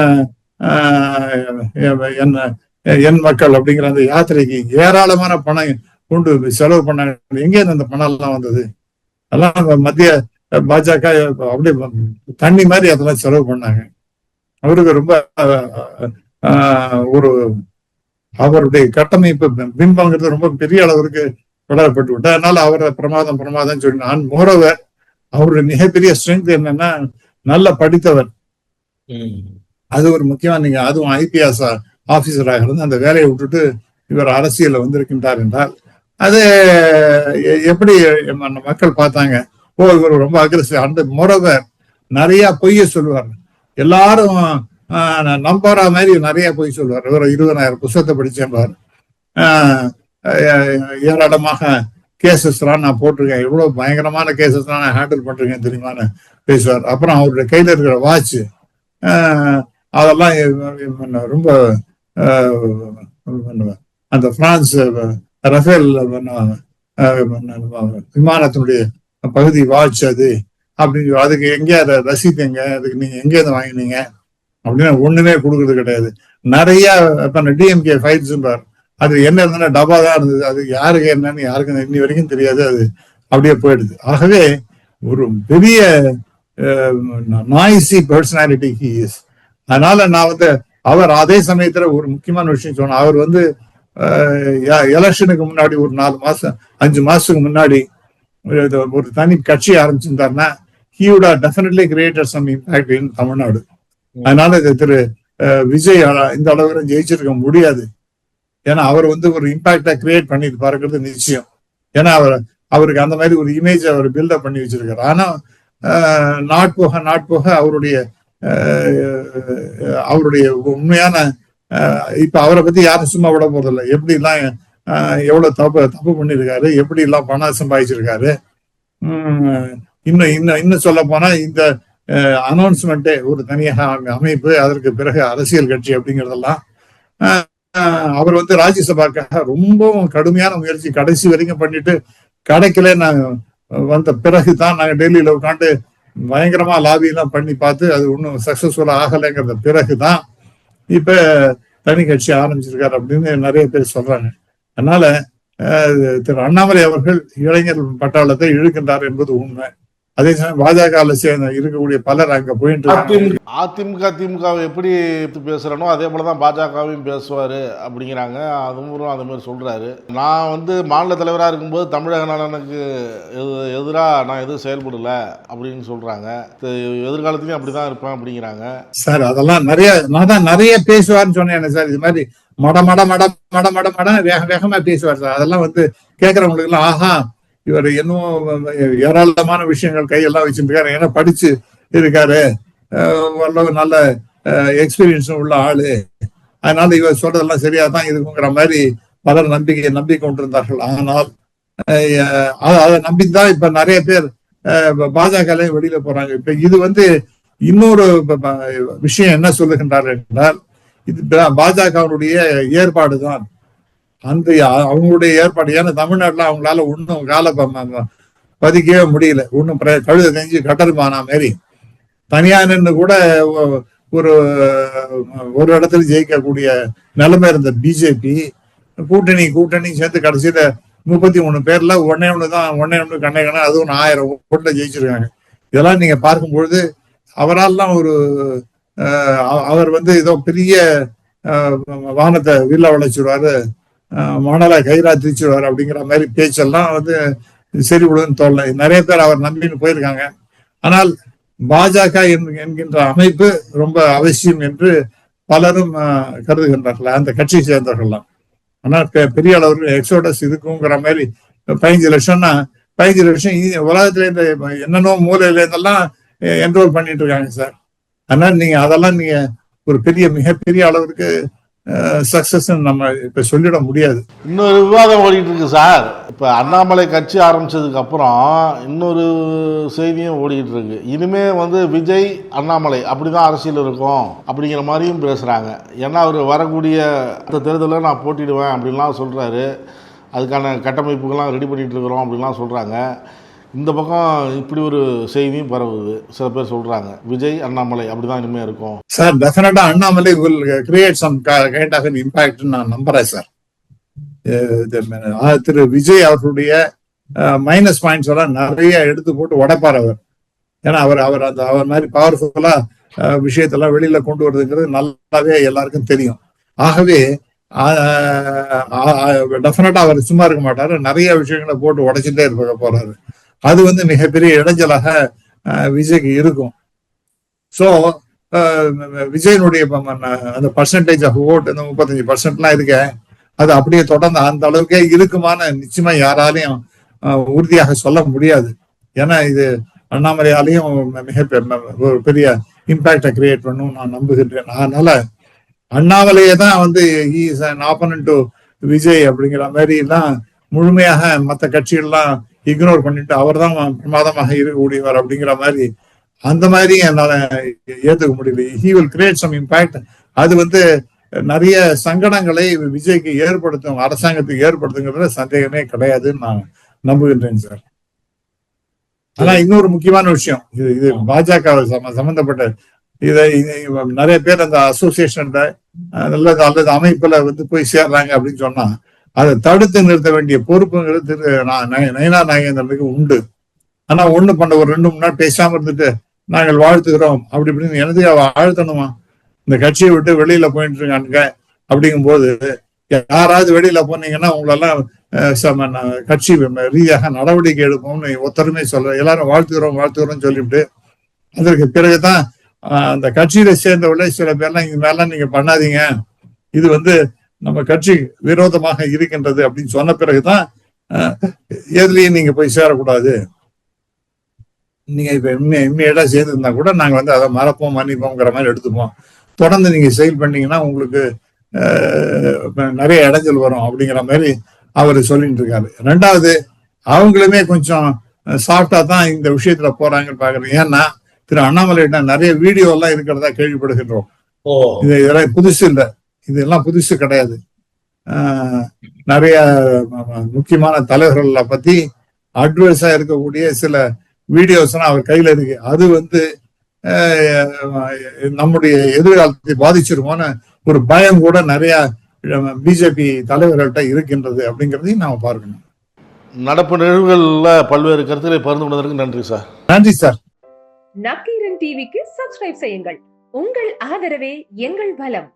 என் மக்கள் அப்படிங்கிற அந்த யாத்திரைக்கு ஏராளமான பணம் கொண்டு செலவு பண்ணாங்க. எங்கே அந்த பணம் எல்லாம் வந்தது? அதெல்லாம் மத்திய பாஜக அப்படியே தண்ணி மாதிரி அதெல்லாம் செலவு பண்ணாங்க. அவருக்கு ரொம்ப ஒரு அவருடைய கட்டமைப்பு பிம்பங்கிறது ரொம்ப பெரிய அளவிற்கு வளரப்பட்டு விட்டார். அதனால அவரை பிரமாதம் சொன்னான். மோரோவர் அவருடைய மிகப்பெரிய ஸ்ட்ரென்த் என்னன்னா நல்ல படித்தவர். அது ஒரு முக்கியமா நீங்க அதுவும் IPS ஆபீசராக இருந்து அந்த வேலையை விட்டுட்டு இவர் அரசியல்ல வந்திருக்கின்றார் என்றால் அது எப்படி மக்கள் பார்த்தாங்க? இவர் ரொம்ப அக்ரெசிவ். அந்த மோரோவர் நிறைய பொய்ய சொல்லுவார், எல்லாரும் நம்புற மாதிரி நிறைய பொய் சொல்லுவார். இவர் 20,000 புத்தகத்தை படிச்சேன், ஏராளமாக கேசஸ் எல்லாம் நான் போட்டிருக்கேன், எவ்வளவு பயங்கரமான கேசஸ் எல்லாம் நான் ஹேண்டில் பண்றேன் தெரியுமான்னு பேசுவார். அப்புறம் அவருடைய கையில இருக்கிற வாட்ச் அதெல்லாம் ரொம்ப அந்த பிரான்ஸ் ரஃபேல் விமானத்தினுடைய பகுதி வாட்ச் அது அப்படின்னு, அதுக்கு எங்க அதை ரசீதுங்க, அதுக்கு நீங்க எங்க இருந்து வாங்கினீங்க அப்படின்னு ஒண்ணுமே கொடுக்கறது கிடையாது. நிறைய DMK ஃபைல்ஸ் அது என்ன இருந்ததுன்னா டபா தான் இருந்தது, அது யாருக்கு என்னன்னு யாருக்கும் இன்னி வரைக்கும் தெரியாது, அது அப்படியே போயிடுது. ஆகவே ஒரு பெரிய நாய்ஸி பர்சனாலிட்டி ஹி இஸ். அதனால நான் வந்து அவர் அதே சமயத்துல ஒரு முக்கியமான விஷயம் சொன்னேன். அவர் வந்து எலெக்ஷனுக்கு முன்னாடி ஒரு 5 மாசத்துக்கு முன்னாடி ஒரு தனி கட்சி ஆரம்பிச்சிருந்தாருன்னா he would have definitely created some impact in Tamil Nadu. அதனால திரு விஜய் இந்த அளவுக்கு ஜெயிச்சிருக்க முடியாது. ஏன்னா அவர் வந்து ஒரு இம்பாக்டா கிரியேட் பண்ணிட்டு பாருங்கிறது நிச்சயம். ஏன்னா அவருக்கு அந்த மாதிரி ஒரு இமேஜ் அவர் பில்டப் பண்ணி வச்சிருக்காரு. ஆனா நாட்போக அவருடைய உண்மையான இப்ப அவரை பத்தி யாரும் சும்மா விட போறதில்லை. எப்படி எல்லாம் எவ்வளவு தப்பு பண்ணிருக்காரு, எப்படி எல்லாம் பணம் சம்பாதிச்சிருக்காரு. இன்னும் சொல்ல போனா இந்த அனௌன்ஸ்மெண்டே ஒரு தனியாக அமைப்பு, அதற்கு பிறகு அரசியல் கட்சி அப்படிங்கறதெல்லாம் அவர் வந்து ராஜ்யசபாக்காக ரொம்பவும் கடுமையான முயற்சி கடைசி வரைக்கும் பண்ணிட்டு கிடைக்கல. நாங்க வந்த பிறகுதான் நாங்க டெல்லியில உட்காந்து பயங்கரமா லாபி எல்லாம் பண்ணி பார்த்து அது ஒன்றும் சக்சஸ்ஃபுல்லா ஆகலைங்கிறத பிறகுதான் இப்ப தனி கட்சி ஆரம்பிச்சிருக்காரு அப்படின்னு நிறைய பேர் சொல்றாங்க. அதனால திரு அண்ணாமலை அவர்கள் இளைஞர் பட்டாளத்தை இழுக்கின்றார் என்பது உண்மை. அதே சமயம் பாஜக சேர்ந்த இருக்கக்கூடிய பலர் அங்க போயிட்டு
அதிமுக திமுகவை எப்படி பேசுறனோ அதே போலதான் பாஜகவையும் பேசுவாரு அப்படிங்கிறாங்க. அதுவும் அது மாதிரி சொல்றாரு. நான் மாநில தலைவராக இருக்கும்போது தமிழக நலனுக்கு எதிராக நான் எதுவும் செயல்படல அப்படின்னு சொல்றாங்க. எதிர்காலத்திலையும் அப்படிதான் இருப்பேன் அப்படிங்கிறாங்க.
சார் அதெல்லாம் நான் தான் நிறைய பேசுவார்னு சொன்னேன் சார். இது மாதிரி மட மட மட மட மட மட வேக வேகமா பேசுவார் சார். அதெல்லாம் கேட்கறவங்களுக்கு எல்லாம் ஆஹா இவர் இன்னும் ஏராளமான விஷயங்கள் கையெல்லாம் வச்சிருக்காரு, ஏன்னா படிச்சு இருக்காரு, நல்ல எக்ஸ்பீரியன்ஸ் உள்ள ஆளு, அதனால இவர் சொல்றதெல்லாம் சரியாதான் இருக்குங்கிற மாதிரி பலர் நம்பி கொண்டிருந்தார்கள். ஆனால் அதை நம்பிதான் இப்ப நிறைய பேர் பாஜக வெளியில போறாங்க. இப்ப இது இன்னொரு விஷயம் என்ன சொல்லுகின்றார் என்றால், இது பாஜகவுடைய ஏற்பாடுதான். அந்த அவங்களுடைய ஏற்பாடு. ஏன்னா தமிழ்நாட்டுல அவங்களால ஒன்னும் கால பதிக்கவே முடியல. ஒன்னும் கழுத செஞ்சு கட்டருமானா மாரி தனியா நின்று கூட ஒரு இடத்துல ஜெயிக்கக்கூடிய நிலைமை இருந்த பிஜேபி கூட்டணி சேர்த்து கடைசியில 33 பேர்ல ஒன்னே ஒண்ணு கண்ணை அதுவும் 1000 ஓட்டுல ஜெயிச்சிருக்காங்க. இதெல்லாம் நீங்க பார்க்கும்பொழுது அவரால்லாம் அவர் ஏதோ பெரிய வானத்தை வில்ல வளைச்சிடுவாரு, மணலை கயிறா திரிச்சிடுவாரு அப்படிங்கிற மாதிரி பேச்செல்லாம் சரி விடுன்னு தோணல. நிறைய பேர் அவர் நம்பின்னு போயிருக்காங்க. ஆனால் பாஜக என்கின்ற அமைப்பு ரொம்ப அவசியம் என்று பலரும் கருதுகின்றார்கள், அந்த கட்சியை சேர்ந்தவர்கள்லாம். ஆனால் பெரிய அளவு எக்ஸோடஸ் இருக்குங்கிற மாதிரி 15 லட்சம்னா 15 லட்சம் உலகத்துல இந்த என்னென்னோ மூலையில இருந்தெல்லாம் என்ரோல் பண்ணிட்டு இருக்காங்க சார். அதனால அதெல்லாம் ஒரு மிகப்பெரிய அளவுக்கு சக்சஸ் நம்ம இப்ப சொல்லிட முடியாது.
இன்னொரு விவாதம் ஓடிட்டு இருக்கு சார். இப்ப அண்ணாமலை கட்சி ஆரம்பிச்சதுக்கு அப்புறம் இன்னொரு செய்தியும் ஓடிட்டு இருக்கு. இனிமே விஜய் அண்ணாமலை அப்படிதான் அரசியல் இருக்கும் அப்படிங்கிற மாதிரியும் பேசுறாங்க. ஏன்னா அவர் வரக்கூடிய தேர்தலில் நான் போட்டிடுவேன் அப்படின்லாம் சொல்றாரு. அதுக்கான கட்டமைப்புகள்லாம் ரெடி பண்ணிட்டு இருக்கிறோம் அப்படின்லாம் சொல்றாங்க. இந்த பக்கம் இப்படி ஒரு செய்தியும் பரவுது. சில பேர் சொல்றாங்க விஜய் அண்ணாமலை அப்படிதான் இனிமே இருக்கும்.
சார் டெஃபினட்டா Annamalai will create some kind of an impact நான் நம்புறேன் சார். திரு விஜய் அவர்களுடைய மைனஸ் பாயிண்ட்ஸ் எல்லாம் நிறைய எடுத்து போட்டு உடைப்பார் அவர். ஏன்னா அவர் மாதிரி பவர்ஃபுல்லா விஷயத்தெல்லாம் வெளியில கொண்டு வருதுங்கிறது நல்லாவே எல்லாருக்கும் தெரியும். ஆகவே டெஃபினட்டா அவர் சும்மா இருக்க மாட்டாரு, நிறைய விஷயங்களை போட்டு உடைச்சுட்டே இருக்க போறாரு. அது மிகப்பெரிய இடைஞ்சலாக விஜய்க்கு இருக்கும். சோ விஜயனுடைய அந்த பர்சன்டேஜ் ஆஃப் ஓட் 35% இருக்க அது அப்படியே தொடர்ந்து அந்த அளவுக்கே இருக்குமான நிச்சயமா யாராலையும் உறுதியாக சொல்ல முடியாது. ஏன்னா இது அண்ணாமலையாலையும் ஒரு பெரிய இம்பாக்டை கிரியேட் பண்ணும் நான் நம்புகின்றேன். அதனால அண்ணாமலையே தான் ஆப்போனன்ட் டு விஜய் அப்படிங்கிற மாதிரி எல்லாம் முழுமையாக மற்ற கட்சிகள்லாம் இக்னோர் பண்ணிட்டு அவர் தான் பிரமாதமாக இருக்கக்கூடியவர் அப்படிங்கிற மாதிரி அந்த மாதிரி என்னால ஏத்துக்க முடியல. He will create some impact. அது நிறைய சங்கடங்களை விஜய்க்கு ஏற்படுத்தும், அரசாங்கத்துக்கு ஏற்படுத்துங்கிறதுல சந்தேகமே கிடையாதுன்னு நான் நம்புகின்றேன் சார். ஆனா இன்னொரு முக்கியமான விஷயம், இது பாஜக சம்பந்தப்பட்ட இதை நிறைய பேர் அந்த அசோசியேஷன்ல அல்லது அமைப்புல போய் சேர்றாங்க அப்படின்னு சொன்னா அதை தடுத்து நிறுத்த வேண்டிய பொறுப்புங்கிறது நயனா நாகேந்திரனுக்கு உண்டு. ஆனா ஒண்ணு பண்ண ஒரு 2 நாள் பேசாம இருந்துட்டு நாங்கள் வாழ்த்துக்கிறோம் அப்படி இப்படின்னு எனது வாழ்த்தணுமா? இந்த கட்சியை விட்டு வெளியில போயிட்டு இருக்கானுங்க. அப்படிங்கும் போது யாராவது வெளியில போனீங்கன்னா உங்களெல்லாம் கட்சி ரீதியாக நடவடிக்கை எடுப்போம்னு ஒத்தருமே சொல்ற, எல்லாரும் வாழ்த்துக்கிறோம் சொல்லிவிட்டு அதற்கு பிறகுதான் அந்த கட்சியில சேர்ந்தவர்களே சில பேர்லாம் இந்த மாதிரிலாம் நீங்க பண்ணாதீங்க, இது நம்ம கட்சி விரோதமாக இருக்கின்றது அப்படின்னு சொன்ன பிறகுதான் எதுலயும் நீங்க போய் சேரக்கூடாது, நீங்க இப்ப இம்மியடா சேர்ந்துருந்தா கூட நாங்க அதை மன்னிப்போங்கிற மாதிரி எடுத்துப்போம், தொடர்ந்து நீங்க செயல் பண்ணீங்கன்னா உங்களுக்கு நிறைய இடைஞ்சல் வரும் அப்படிங்கிற மாதிரி அவர் சொல்லிட்டு இருக்காரு. ரெண்டாவது அவங்களுமே கொஞ்சம் சாஃப்டா தான் இந்த விஷயத்துல போறாங்கன்னு பாக்குறேன். ஏன்னா திரு அண்ணாமலையிட்ட நிறைய வீடியோ எல்லாம் இருக்கிறதா கேள்விப்படுகின்றோம். இதெல்லாம் புதுசு இல்லை, இதெல்லாம் புதுசு கிடையாது. நிறைய முக்கியமான தலைவர்களை பத்தி அட்வைஸா இருக்கக்கூடிய சில வீடியோஸ்லாம் அவர் கையில இருக்கு. அது நம்முடைய எதிர்காலத்தை பாதிச்சிருமான ஒரு பயம் கூட நிறைய பிஜேபி தலைவர்கள்ட்ட இருக்கின்றது அப்படிங்கறதையும் நாம பார்க்கணும்.
நடப்பு நிகழ்வுகளில் பல்வேறு கருத்துக்களை பகிர்ந்து கொண்டதற்கு நன்றி சார்.
நன்றி சார்.
நக்கீரன் டிவிக்கு சப்ஸ்கிரைப் செய்யுங்கள். உங்கள் ஆதரவே எங்கள் பலம்.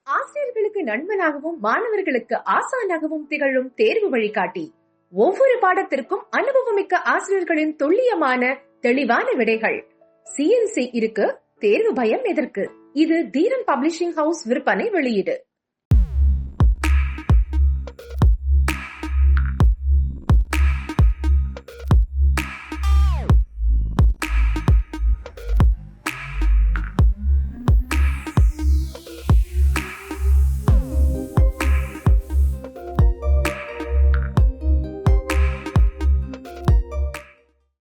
ஆசிரியர்களுக்கு நண்பனாகவும் மாணவர்களுக்கு ஆசானாகவும் திகழும் தேர்வு வழிகாட்டி. ஒவ்வொரு பாடத்திற்கும் அனுபவமிக்க ஆசிரியர்களின் துல்லியமான தெளிவான விடைகள். CNC இருக்கு, தேர்வு பயம் எதற்கு? இது தீரன் பப்ளிஷிங் ஹவுஸ் விற்பனை வெளியீடு.